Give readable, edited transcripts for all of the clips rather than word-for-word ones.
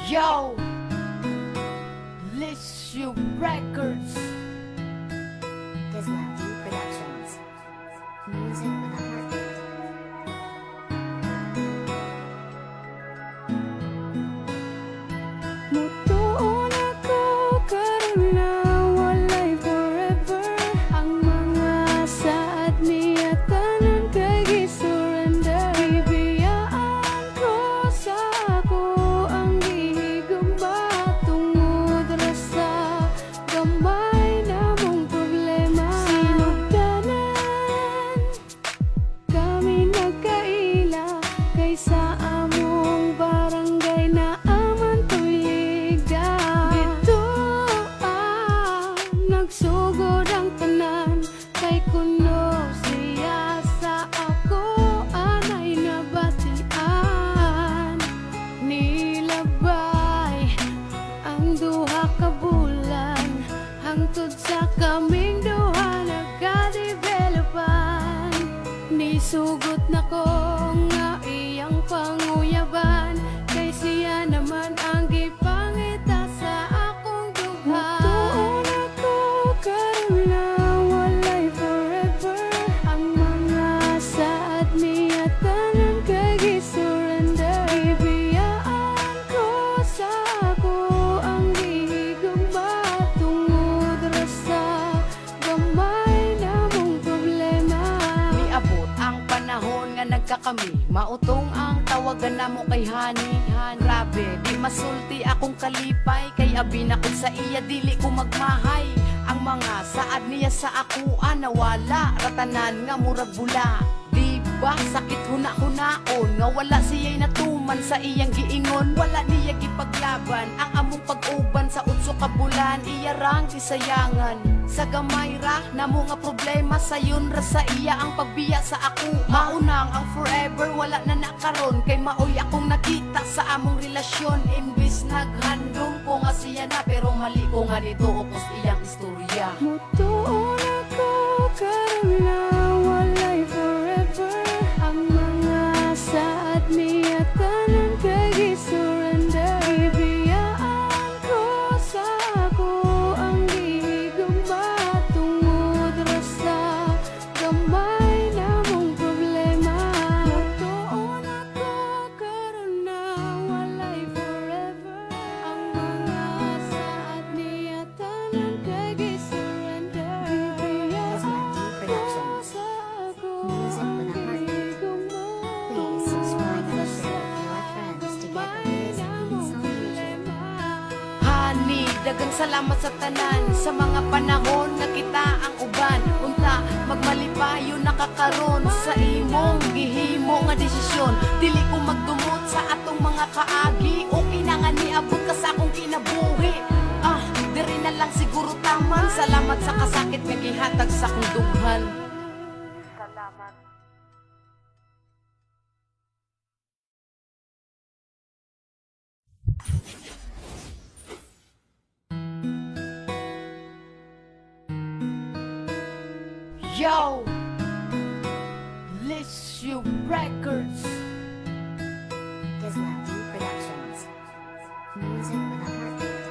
Yo, Lissue Records. Disney Productions. Music with a heartbeat. Mutuon ako karon na walay forever. Ang mga saad niya tanan kay gi-surrender. Bibiyaan ko sa ako ang gihigugma tungod ra sa gamay namong problema. Sinugdanan kami nagkaila kaysa among barangay na aman tuligda. Dito nagsugod ang tanan kay kuno siya sa ako anay nabatian. Nilabay ang duha ka bulan hangtod sa kaming duha nagka-developan. Nisugot na ko nga iyang panguyaban kay siya naman ang gipangita sa akong dughan. Mutuon ako karon na walay forever. Ang mga saad niya tanan kay gi-surrender. Bibiyaan ko sa ako ang gihigugma tungod ra sa gamay namong problema. Miabot ang panahon nga nagkakami, mautong ang tawagan namo kay Hani. Grabe, di masulti akong kalipay, kay abi na ko sa iya dili ko magmahay. Ang mga saad niya sa akuan nawala, ratanan nga murag bula. Di ba sakit huna-hunaon nga wala siya'y natuman sa iyang giingon. Wala niya gipaglaban ang among pag-uban sa utso ka bulan. Iya rang gisayangan sa gamay ra namo nga problema sayon ra sa iya ang pagbiya sa ako. Maunang ang forever wala na nakaron kay maoy akong nakita sa among relasyon. Imbis naghandom ko nga siya na pero mali ko nga dito upos iyang istorya. Mutuon ako karon na walay forever. Ang mga saad niya tanan kay gi-surrender. Bibiyaan ko sa ako ang gihigugma tungod ra sa gamay namong problema. Mutuon ako karon na walay forever. Ang mga saad niya tanan kay gi-surrender. Bibiyaan ko sa ako Music ang with a heartbeat. gihigugma Please subscribe and tungod share ra with your sa friends to get the gamay latest beats namong on YouTube. problema. Hani, dagang salamat sa tanan sa mga panahon na kita ang uban. Unta, magmalipayo nakakaron sa imong gihimo nga desisyon. Dili ko magdumot sa atong mga kaagi. Okay na nga niabot ka sa akong kinabuhi. Diri na lang siguro taman. Salamat sa kasakit nga gihatag sa akong dughan. Salamat. Yo, Lissue Records. Disney Productions. Music with a heartbeat.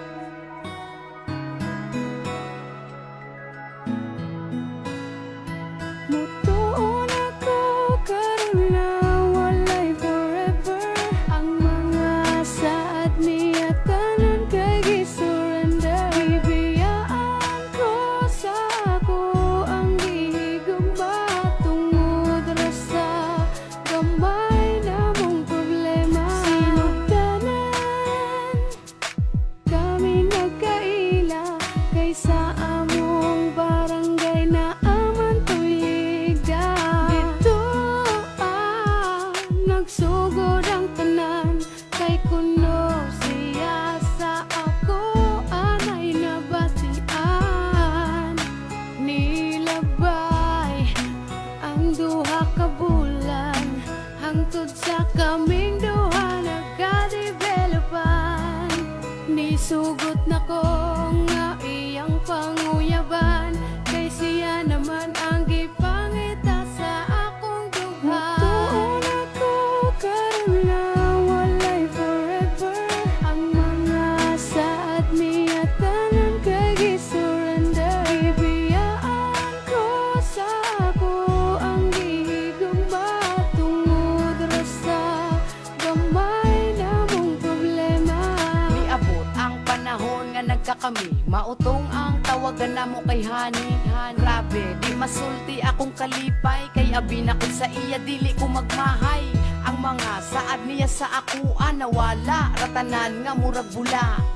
Mutuon ako karon na walay forever. Ang mga saad niya tanan kay gi-surrender. Bibiyaan ko sa ako ang gihigugma tungod ra sa gamay namong problema. Sinugdanan nagkakami Mautong ang tawagan na mo kay honey. Grabe, di masulti akong kalipay Kay abin ako sa iya, dili ko magmahay. Ang mga saad niya sa akuan nawala, ratanan nga murag bula.